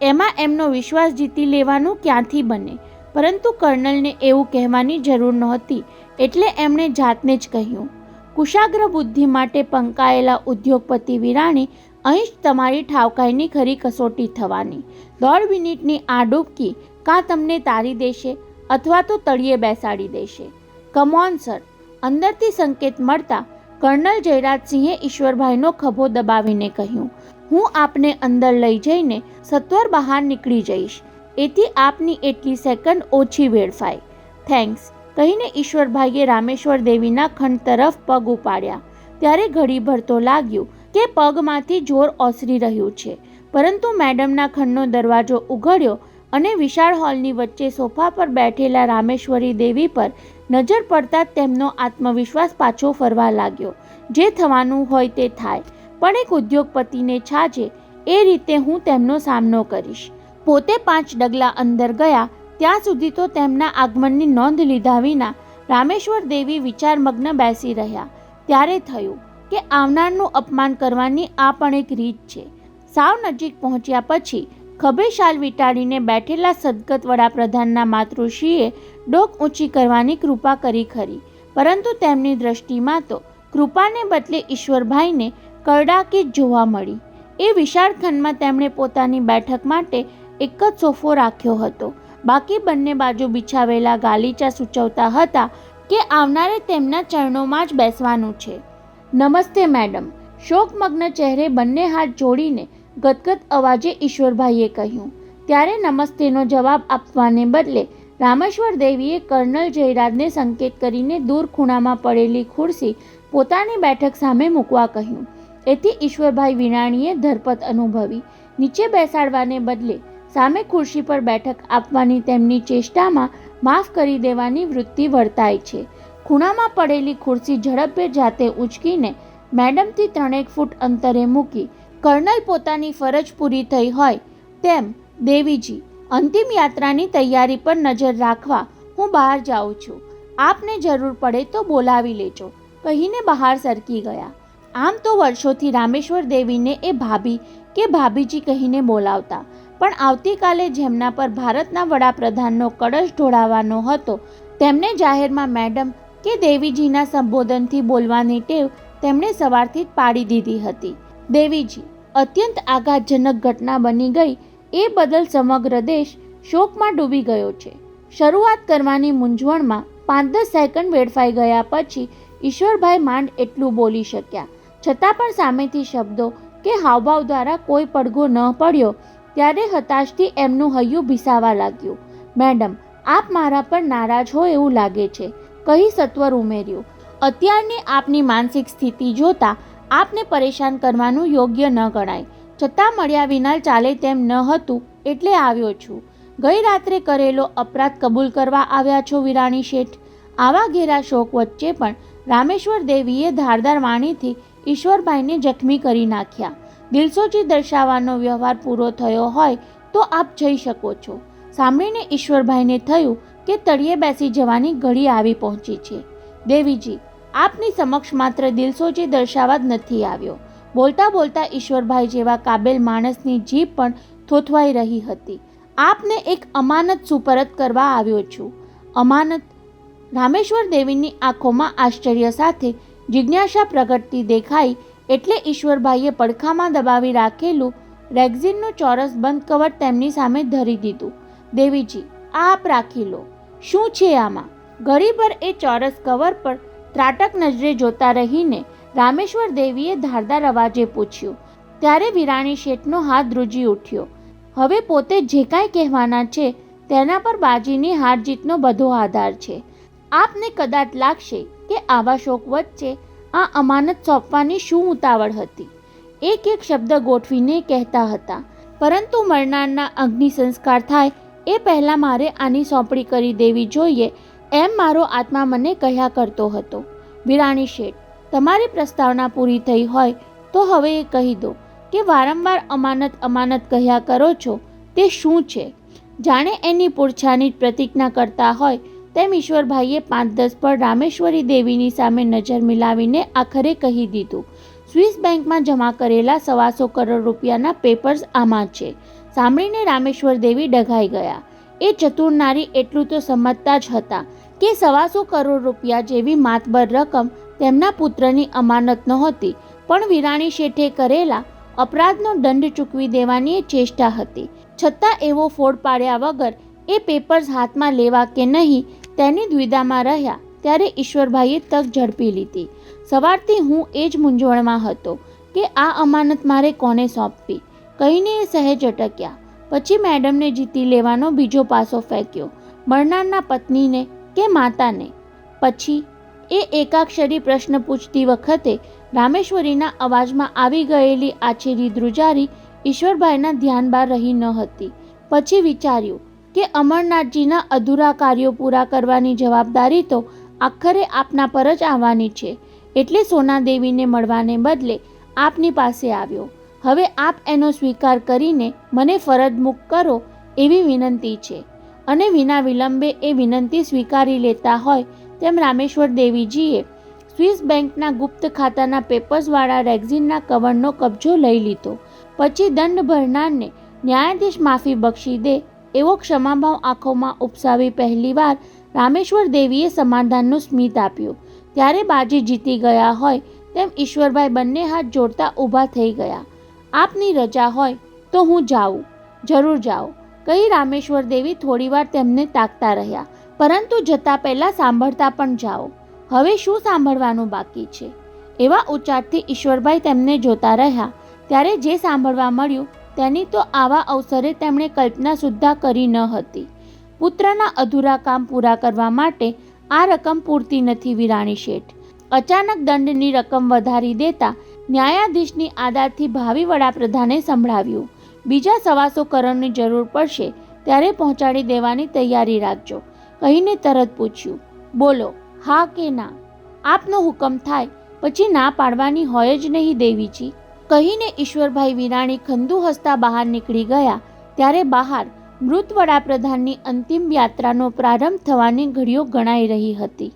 એમાં એમનો વિશ્વાસ જીતી લેવાનું ક્યાંથી બને. પરંતુ કર્નલને એવું કહેવાની જરૂર નહોતી એટલે એમણે જાતને જ કહ્યું, કુશાગ્ર બુદ્ધિ માટે પંકાયેલા ઉદ્યોગપતિ વિરાણી, અહીં જ તમારી ઠાવકાઈની ખરી કસોટી થવાની. 1.5 મિનિટની આ ડૂબકી કાં તમને તારી દેશે અથવા તો તળિયે બેસાડી દેશે. Come on sir. અંદરથી સંકેત મળતા કર્નલ જયરાજસિંહે ઈશ્વરભાઈનો ખભો દબાવીને કહ્યું, હું આપને અંદર લઈ જઈને સત્વર બહાર નીકળી જઈશ, એથી આપની એટલી સેકન્ડ ઓછી વેડફાય. થેન્ક્સ કહીને ઈશ્વરભાઈએ રામેશ્વર દેવીના ખંડ તરફ પગ ઉપાડ્યા. ત્યારે ઘડીભર તો લાગ્યું કે પગમાંથી જોર ઓસરી રહ્યું છે, પરંતુ મેડમના ખંડનો દરવાજો ઉઘડ્યો અને વિશાળ હોલની વચ્ચે સોફા પર બેઠેલા રામેશ્વરી દેવી પર નજર પડતા તેમનો આત્મવિશ્વાસ પાછો ફરવા લાગ્યો. જે થવાનું હોય તે થાય, પણ એક ઉદ્યોગપતિને છાજે એ રીતે હું તેમનો સામનો કરીશ. પોતે 5 ડગલા અંદર ગયા ત્યાં સુધી તો તેમના આગમનની નોંધ લીધા વિના રામેશ્વર દેવી વિચારમગ્ન બેસી રહ્યા. ત્યારે થયું, કે આવનારનું અપમાન કરવાની આ પણ એક રીત છે. સાવ નજીક પહોંચ્યા પછી ખભે શાલ વીંટાળીને બેઠેલા સદગત વડાપ્રધાનના માતૃશ્રીએ ડોક ઊંચી કરવાની કૃપા કરી ખરી, પરંતુ તેમની દ્રષ્ટિમાં તો કૃપાને બદલે ઈશ્વરભાઈને કરડાકી જ જોવા મળી. એ વિશાળ ખંડમાં તેમણે પોતાની બેઠક માટે એક જ સોફો રાખ્યો હતો. બાકી બંને બાજુ બિછાવેલા ગાલીચા સૂચવતા હતા કે આવનારે તેમના ચરણોમાં જ બેસવાનું છે. નમસ્તે મેડમ, શોકમગ્ન ચહેરે બંને હાથ જોડીને ગદગદ અવાજે ઈશ્વરભાઈએ કહ્યું. ત્યારે નમસ્તેનો જવાબ આપવાને બદલે રામેશ્વર દેવીએ કર્નલ જયરાજને સંકેત કરીને દૂર ખૂણામાં પડેલી ખુરશી પોતાની બેઠક સામે મૂકવા કહ્યું. એથી ઈશ્વરભાઈ વિરાણીએ ધરપત અનુભવી. નીચે બેસાડવાને બદલે સામે ખુરશી પર બેઠક આપવાની તેમની ચેષ્ટામાં માફ કરી દેવાની વૃત્તિ વર્તાય છે. ખૂણામાં પડેલી ખુરશી ઝડપે જાતે ઉંચકીને મેડમથી 3 ફૂટ અંતરે મૂકી કર્નલ પોતાની ફરજ પૂરી થઈ હોય તેમ, દેવીજી, અંતિમ યાત્રાની તૈયારી પર નજર રાખવા હું બહાર જાઉં છું. આપને જરૂર પડે તો બોલાવી લેજો, કહીને બહાર સરકી ગયા. આમ તો વર્ષોથી રામેશ્વર દેવીને એ ભાભી કે ભાભીજી કહીને બોલાવતા, પણ આવતીકાલે જેમના પર ભારતના વડાપ્રધાનનો કળશ ઢોળાવવાનો હતો તેમને જાહેરમાં મેડમ કે દેવીજીના સંબોધનથી બોલવાની ટેવ તેમણે સવારથી જ પાડી દીધી હતી. દેવીજી, અત્યંત આઘાતજનક ઘટના બની ગઈ એ બદલ સમગ્ર દેશ શોકમાં ડૂબી ગયો છે. શરૂઆત કરવાની મૂંઝવણમાં 5-10 સેકન્ડ વેડફાઈ ગયા પછી ઈશ્વરભાઈ માંડ એટલું બોલી શક્યા. છતાં પણ સામેથી શબ્દો કે હાવભાવ દ્વારા કોઈ પડઘો ન પડ્યો ત્યારે હતાશથી એમનું હૈયું ભીસાવા લાગ્યું. મેડમ, આપ મારા પર નારાજ હો એવું લાગે છે, કહી સત્વર ઉમેર્યું. અત્યારની આપની માનસિક સ્થિતિ જોતા આપને પરેશાન કરવાનું યોગ્ય ન ગણાય, છતાં મળ્યા વિના ચાલે તેમ ન હતું એટલે આવ્યો છું. ગઈ રાત્રે કરેલો અપરાધ કબૂલ કરવા આવ્યા છો વિરાણી શેઠ? આવા ઘેરા શોક વચ્ચે પણ રામેશ્વર દેવીએ ધારદાર વાણીથી ઈશ્વરભાઈને જખમી કરી નાખ્યા. દિલસોજી દર્શાવવાનો વ્યવહાર પૂરો થયો હોય તો આપ જઈ શકો છો. સાંભળીને ઈશ્વરભાઈને થયું કે તળિયે બેસી જવાની ઘડી આવી પહોંચી છે. દેવીજી, આપની સમક્ષ માત્ર દિલસોજી દર્શાવવા જ નથી આવ્યો. બોલતા બોલતા ઈશ્વરભાઈ જેવા કાબેલ માણસની જીભ પણ થોથવાઈ રહી હતી. આપને એક અમાનત સુપરત કરવા આવ્યો છું. અમાનત? રામેશ્વર દેવીની આંખોમાં આશ્ચર્ય સાથે જિજ્ઞાસા પ્રગટતી દેખાઈ એટલે ઈશ્વરભાઈએ પડખામાં દબાવી રાખેલું રેક્ઝિનનું ચોરસ બંધ કવર તેમની સામે ધરી દીધું. દેવીજી, આપ રાખી લો. શું છે આમાં? ઘડીભર એ ચોરસ કવર પર ત્રાટક નજરે જોતા રહીને રામેશ્વર દેવીએ ધારદાર અવાજે પૂછ્યું. ત્યારે વિરાણી શેઠનો હાથ ધ્રુજી ઉઠ્યો. હવે પોતે જે કાંઈ કહેવાના છે તેના પર બાજીની હાર જીતનો બધો આધાર છે. આપને કદાચ લાગશે કે આવા શોક વચ્ચે આ અમાનત સોંપવાની શું ઉતાવળ હતી. એક એક શબ્દ ગોઠવીને કહેતા હતા, પરંતુ મરનારના અગ્નિ સંસ્કાર થાય એ પહેલાં મારે આની સોંપણી કરી દેવી જોઈએ એમ મારો આત્મા મને કહ્યા કરતો હતો. વિરાણી શેઠ, તમારી પ્રસ્તાવના પૂરી થઈ હોય તો હવે એ કહી દો કે વારંવાર અમાનત અમાનત કહ્યા કરો છો તે શું છે? જાણે એની પૂરછાની પ્રતિજ્ઞા કરતા હોય તેમ ઈશ્વરભાઈએ 5-10 પર રામેશ્વરી દેવીની સામે નજર મિલાવીને આખરે કહી દીધું. સ્વિસ બેંકમાં જમા કરેલા 125 કરોડ રૂપિયાના પેપર્સ આમાં છે. સાંભળીને રામેશ્વર દેવી ડઘાઈ ગયા. એ ચતુર નારી એટલું તો સમજતા જ હતા કે 125 કરોડ રૂપિયા જેવી માતબર રકમ તેમના પુત્રની અમાનત નહોતી, પણ વિરાણી શેઠે કરેલા અપરાધનો દંડ ચૂકવી દેવાની એ ચેષ્ટા હતી. છતાં એવો ફોડ પાડ્યા વગર એ પેપર્સ હાથમાં લેવા કે નહીં તેની દ્વિધામાં રહ્યા ત્યારે ઈશ્વરભાઈએ તક ઝડપી લીધી. સવારથી હું એ જ મૂંઝવણમાં હતો કે આ અમાનત મારે કોને સોંપવી કહીને એ સહેજ અટક્યા. પછી મેડમને જીતી લેવાનો બીજો પાસો ફેંક્યો, મરનારના પત્નીને કે માતાને. પછી એ એકાક્ષરી પ્રશ્ન પૂછતી વખતે રામેશ્વરીના અવાજમાં આવી ગયેલી આછેરી ધ્રુજારી ઈશ્વરભાઈના ધ્યાન બહાર રહી ન હતી. પછી વિચાર્યું કે અમરનાથજીના અધૂરા કાર્યો પૂરા કરવાની જવાબદારી તો આખરે આપના પર જ આવવાની છે, એટલે સોનાદેવીને મળવાને બદલે આપની પાસે આવ્યો. હવે આપ એનો સ્વીકાર કરીને મને ફરજમુક્ત કરો એવી વિનંતી છે. અને વિના વિલંબે એ વિનંતી સ્વીકારી લેતા હોય તેમ રામેશ્વર દેવીજીએ સ્વિસ બેંકના ગુપ્ત ખાતાના પેપર્સવાળા રેક્ઝિનના કવરનો કબજો લઈ લીધો. પછી દંડ ભરનારને ન્યાયાધીશ માફી બક્ષી દે એવો ક્ષમાભાવ આંખોમાં ઉપસાવી પહેલીવાર રામેશ્વર દેવીએ સમાધાનનું સ્મિત આપ્યું. ત્યારે બાજી જીતી ગયા હોય તેમ ઈશ્વરભાઈ બંને હાથ જોડતા ઊભા થઈ ગયા. આપની રજા હોય તો હું જાઉં. જરૂર જાઓ, કહી રામેશ્વર દેવી થોડીવાર તેમને તાકતા રહ્યા. પરંતુ જતા પહેલાં સાંભળતા પણ જાઓ. હવે શું સાંભળવાનું બાકી છે? એવા ઉચ્ચારથી ઈશ્વરભાઈ તેમને જોતા રહ્યા. ત્યારે જે સાંભળવા મળ્યું તેની તો આવા અવસરે તેમણે કલ્પના સુદ્ધા કરી ન હતી. પુત્રના અધૂરા કામ પૂરા કરવા માટે આ રકમ પૂરતી નથી વિરાણી શેઠ. અચાનક દંડની રકમ વધારી દેતા ન્યાયાધીશની આદાથી ભાવિ વડાપ્રધાને સંભળાવ્યું, બીજા 125 કરોડની જરૂર પડશે ત્યારે પહોંચાડી દેવાની તૈયારી રાખજો. કહીને તરત પૂછ્યું, બોલો, હા કે ના? આપનો હુકમ થાય પછી ના પાડવાની હોય જ નહીં દેવીજી. કહીને ઈશ્વરભાઈ વિરાણી ખંદુ હસતા બહાર નીકળી ગયા. ત્યારે બહાર મૃત વડાપ્રધાનની અંતિમ યાત્રાનો પ્રારંભ થવાની ઘડીઓ ગણાઈ રહી હતી.